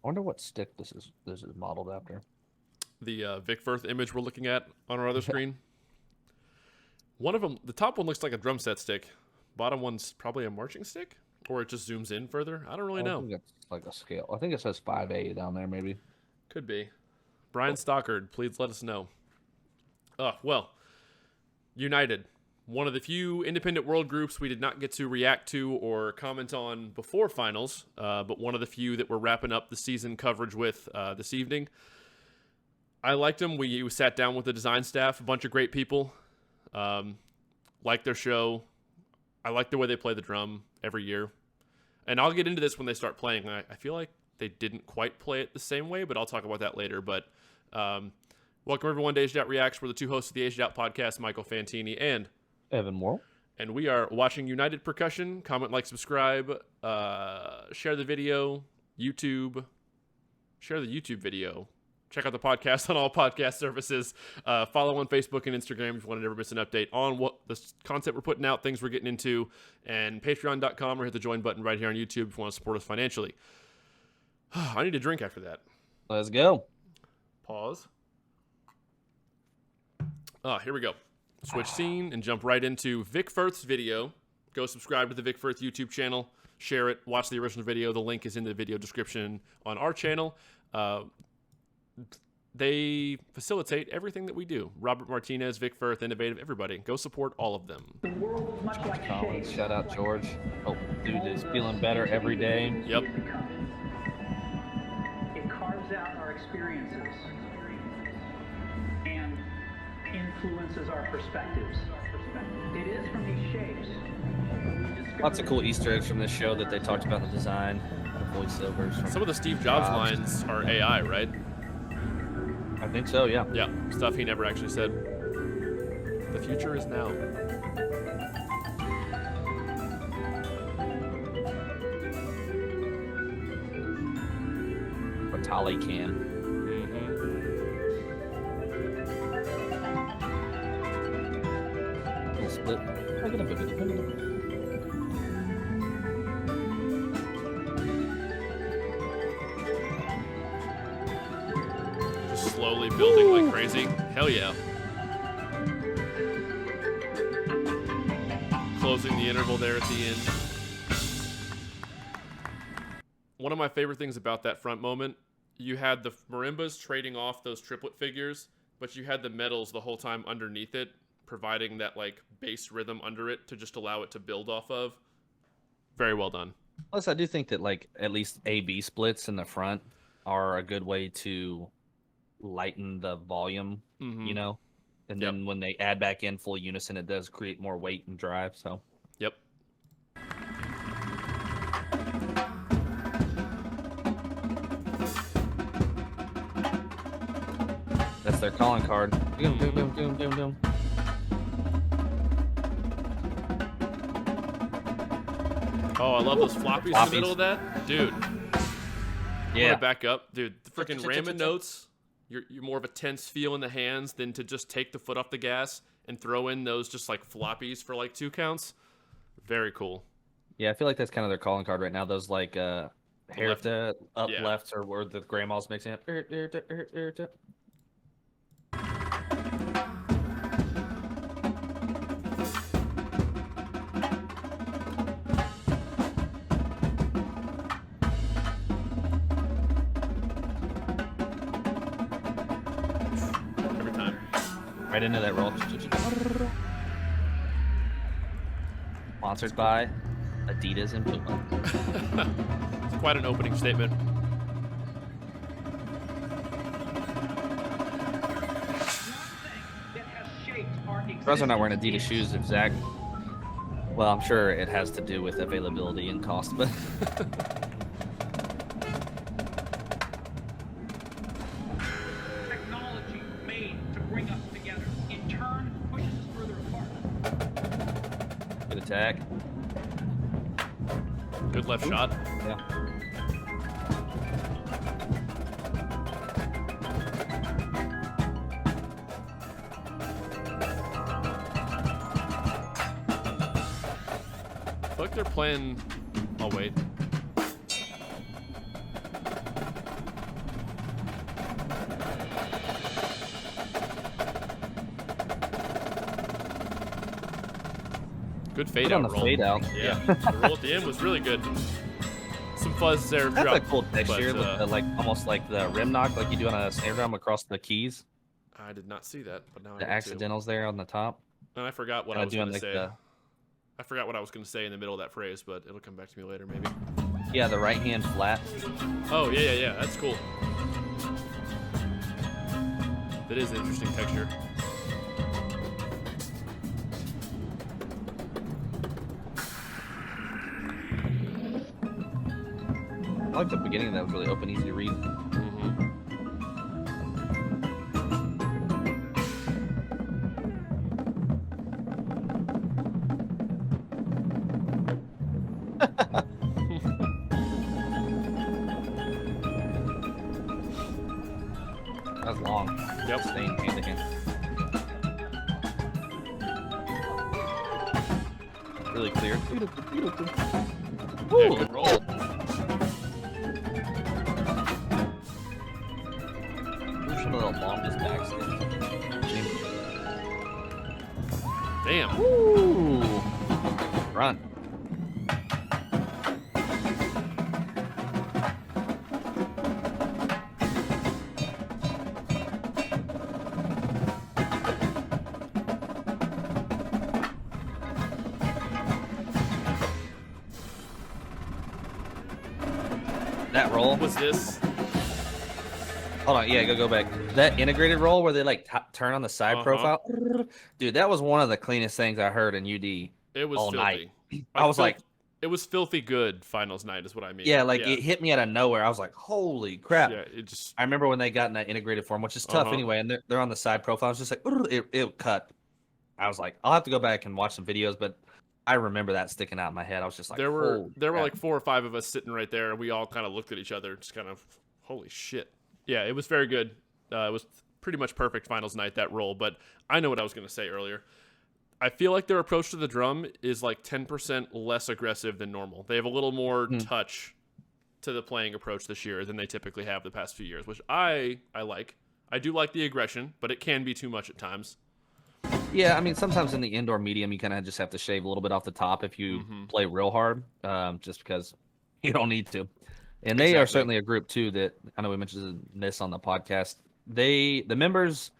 wonder what stick this is modeled after. The Vic Firth image we're looking at on our other screen. One of them, the top one looks like a drum set stick. Bottom one's probably a marching stick, or it just zooms in further. I don't really know. I think it's like a scale. I think it says 5A down there, maybe. Could be. Brian Stockard, please let us know. Well, United, one of the few independent world groups we did not get to react to or comment on before finals, but one of the few that we're wrapping up the season coverage with this evening. I liked them. We sat down with the design staff, a bunch of great people. Like their show. I like the way they play the drum every year. And I'll get into this when they start playing. I feel like they didn't quite play it the same way, but I'll talk about that later. But welcome everyone to Aged Out Reacts. We're the two hosts of the Aged Out podcast, Michael Fantini and Evan Worrell. And we are watching United Percussion. Comment, like, subscribe, share the video, YouTube, share the YouTube video. Check out the podcast on all podcast services. Follow on Facebook and Instagram if you want to never miss an update on what the content we're putting out, things we're getting into, and patreon.com, or hit the join button right here on YouTube if you want to support us financially. I need a drink after that. Let's go. Pause. Here we go. Switch scene and jump right into Vic Firth's video. Go subscribe to the Vic Firth YouTube channel. Share it. Watch the original video. The link is in the video description on our channel. They facilitate everything that we do. Robert Martinez, Vic Firth, Innovative, everybody. Go support all of them. The world is much like Collins, shapes. shout out George. Oh, dude is feeling better every day. Yep. It carves out our experiences and influences our perspectives. It is from these shapes. we discover Lots of cool Easter eggs from this show that they talked about in the design. The voiceovers. From Some of the Steve Jobs lines are AI, right? I think so, yeah. Yeah, stuff he never actually said. The future is now. Batali can. Little split. Look at him. Just slowly building like crazy. Hell yeah. Closing the interval there at the end. One of my favorite things about that front moment, you had the marimbas trading off those triplet figures, but you had the medals the whole time underneath it, providing that like bass rhythm under it to just allow it to build off of. Very well done. Plus, I do think that like at least A-B splits in the front are a good way to lighten the volume, you know? And then when they add back in full unison, it does create more weight and drive, so. Yep. That's their calling card. Doom, doom, doom, doom, doom, doom. Oh, I love those floppies in the middle of that. Dude. Yeah. Want to back up? Dude, the freaking ramming notes, you're more of a tense feel in the hands than to just take the foot off the gas and throw in those just like floppies for like 2 counts. Very cool. Yeah, I feel like that's kind of their calling card right now. Those like hair Left. to up Yeah. lefts or where the grandma's mixing up. Every time. Right into that roll. Sponsored by Adidas and Puma. It's quite an opening statement. that has shaped our Surprised they're not wearing existence Adidas shoes if Zach. Well, I'm sure it has to do with availability and cost, but technology made to bring us together. In turn, pushes us further apart. good attack. Good left shot. Yeah. I feel like they're playing. Oh, wait. Good fade Good on out the roll. fade out. Yeah, the roll at the end was really good. Some fuzz there. That's throughout, a cool texture, but, with the, like almost like the rim knock, like you do on a snare drum across the keys. I did not see that, but now The I did accidentals there on the top. too. And I forgot what Kinda I was doing going to like say. the I forgot what I was going to say in the middle of that phrase, but it'll come back to me later, maybe. yeah, the right hand flat. Oh, yeah. That's cool. That is an interesting texture. I like the beginning of that was really open, easy to read. That was long. Yep. Staying hand to hand. Really clear. Beautiful. Yeah, Woo, good roll. Some of the longest backspin. Damn. Woo! Run. That roll. Was this? Hold on, yeah, go back. That integrated roll where they like turn on the side profile, dude. That was one of the cleanest things I heard in UD It was all filthy. night. I was like, it was filthy good finals night, is what I mean. yeah, like it hit me out of nowhere. I was like, holy crap! Yeah, it just. I remember when they got in that integrated form, which is tough anyway, and they're on the side profile. I was just like, it cut. I was like, I'll have to go back and watch some videos, but I remember that sticking out in my head. I was just like, There were holy crap. like 4 or 5 of us sitting right there, and we all kind of looked at each other, just kind of, holy shit. Yeah, it was very good. It was pretty much perfect finals night, that roll. But I know what I was going to say earlier. I feel like their approach to the drum is like 10% less aggressive than normal. They have a little more touch to the playing approach this year than they typically have the past few years, which I like. I do like the aggression, but it can be too much at times. Yeah, I mean, sometimes in the indoor medium, you kind of just have to shave a little bit off the top if you play real hard, just because you don't need to. And they are certainly a group too that I know we mentioned this on the podcast. The members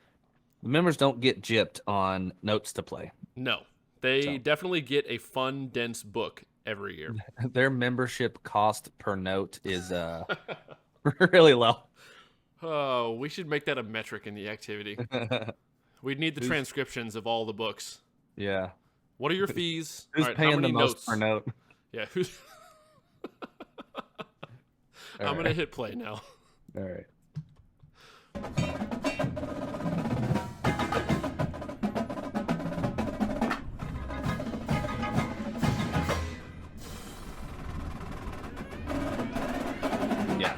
don't get gypped on notes to play. No, they definitely get a fun, dense book every year. Their membership cost per note is really low. Oh, we should make that a metric in the activity. We'd need the transcriptions of all the books. Yeah. What are your fees? Who's paying the most per note? Yeah. Who's? I'm going to hit play now. All right. Yeah.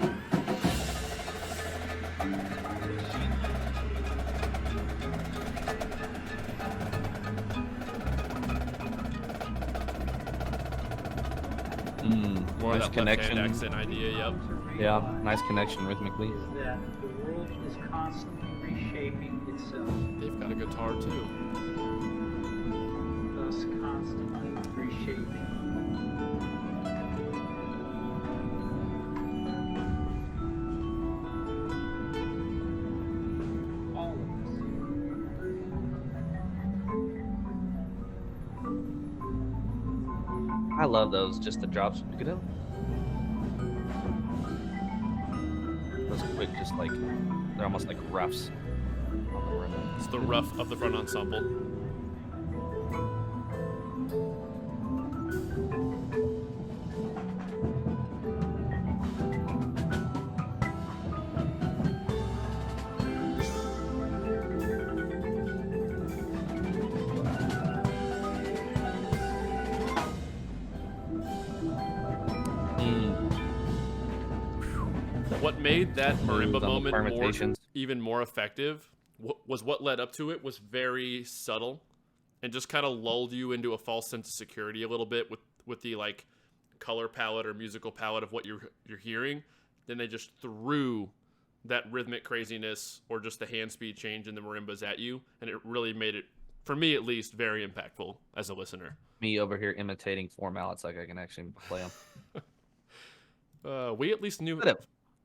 More nice of that connection. left-hand accent idea, yep. Yeah, nice connection rhythmically. Is that the world is constantly reshaping itself, They've got a guitar too. thus constantly reshaping. All of us. I love those, just the drops. Those quick, just like, they're almost like roughs on the rim. It's the rough of the front ensemble. What made that marimba moment even more effective was what led up to it was very subtle and just kind of lulled you into a false sense of security a little bit with the like color palette or musical palette of what you're hearing. Then they just threw that rhythmic craziness or just the hand speed change in the marimbas at you, and it really made it for me at least, very impactful as a listener. Me over here imitating four mallets like I can actually play them. We at least knew.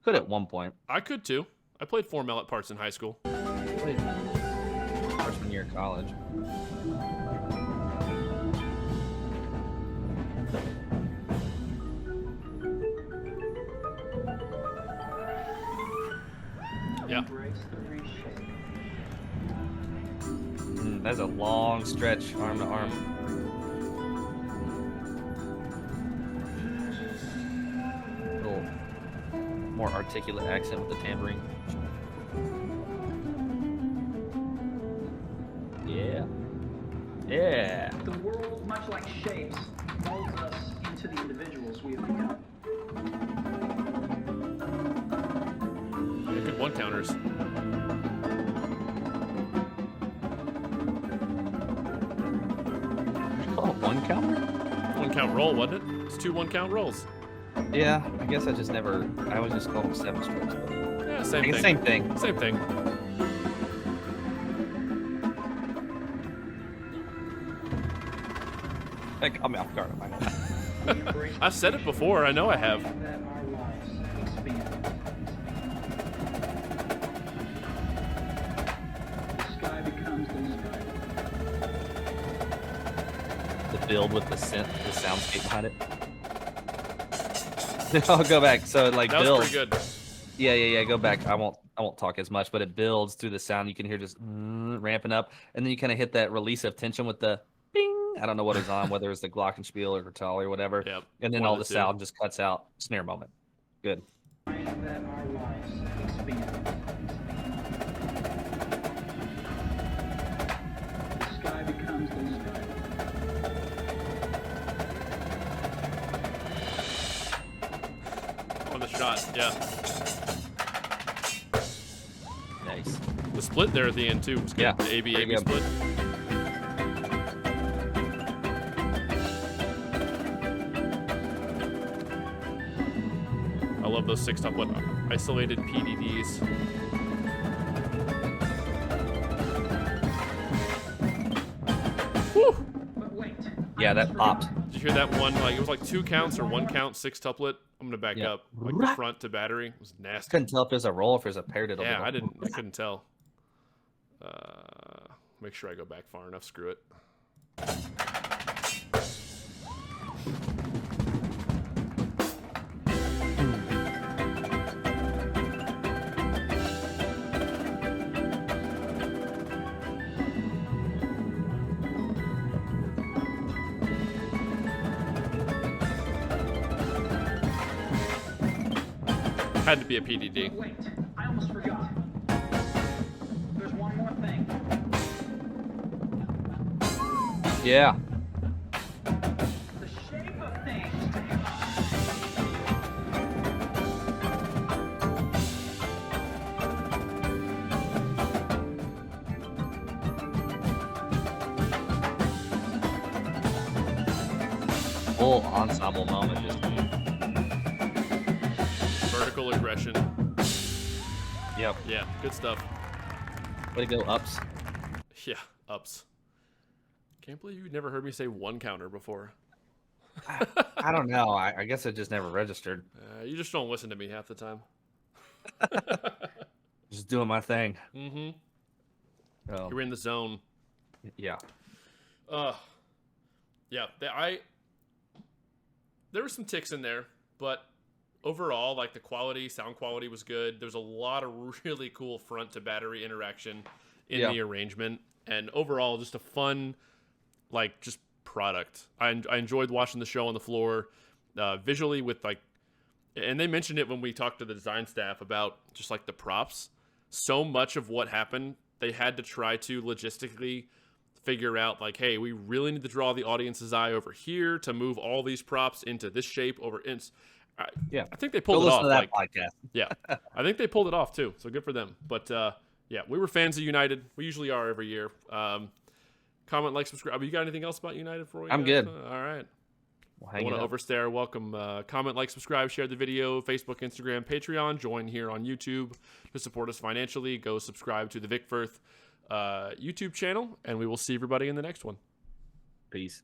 Could at one point. I could too. I played 4 mallet parts in high school. Played freshman year of college. Yeah. Embrace the reshape. That's a long stretch, arm to arm. A little more articulate accent with the tambourine. Yeah. Yeah. The world, much like shapes, molds us into the individuals we have become. Yeah, good one counters. Oh, one counter? One count roll, wasn't it? It's 2 1-count rolls. Yeah, I guess I always just call them 7 strokes. But Yeah, same thing. Same thing. Same thing. Like, I'm off guard. I've said it before. I know I have. That our lives expand. The sky becomes the sky. The build with the soundscape behind it. I'll go back. So like That was build. pretty good. Yeah. Go back. I won't talk as much, but it builds through the sound. You can hear just ramping up, and then you kind of hit that release of tension with the bing. I don't know what is on, whether it's the glockenspiel or guitar or whatever. Yep. And then One all of the the two. sound just cuts out. Snare moment. Good. That our lives expand. The sky becomes the sky. On the shot, yeah. Nice. The split there at the end too was good. Yeah, The AB pretty good. split. I love those 6-tuplet isolated PDDs. Woo! But wait. Yeah, that popped. Did you hear that one? Like it was like 2 counts or 1 count 6-tuplet. I'm gonna back Yeah. up. Like the front to battery it was nasty. Couldn't tell if there's a roll, if there's a paradiddle. Yeah, I couldn't tell. Make sure I go back far enough. Screw it. Had to be a PDD. But wait, I almost forgot. There's one more thing. Yeah. The shape of things. Full ensemble moment. Just Vertical aggression. yep. Yeah, good stuff. Way to go, ups. Yeah, ups. Can't believe you never heard me say 1 counter before. I don't know. I guess it just never registered. You just don't listen to me half the time. Just doing my thing. Mm-hmm. You're in the zone. Yeah. Yeah. There were some ticks in there, but overall, like the sound quality was good. There's a lot of really cool front to battery interaction in the arrangement, and overall, just a fun, like just product. I enjoyed watching the show on the floor, visually with like, and they mentioned it when we talked to the design staff about just like the props. So much of what happened, they had to try to logistically figure out like, hey, we really need to draw the audience's eye over here to move all these props into this shape over. Yeah. I think they Go pulled it listen off. to that Like, podcast. yeah, I think they pulled it off too. So good for them. But yeah, we were fans of United. We usually are every year. Comment, like, subscribe. You got anything else about United for you? I'm good. All right. We'll I hang want it to up. overstay our welcome. Comment, like, subscribe, share the video, Facebook, Instagram, Patreon. Join here on YouTube to support us financially. Go subscribe to the Vic Firth YouTube channel, and we will see everybody in the next one. Peace.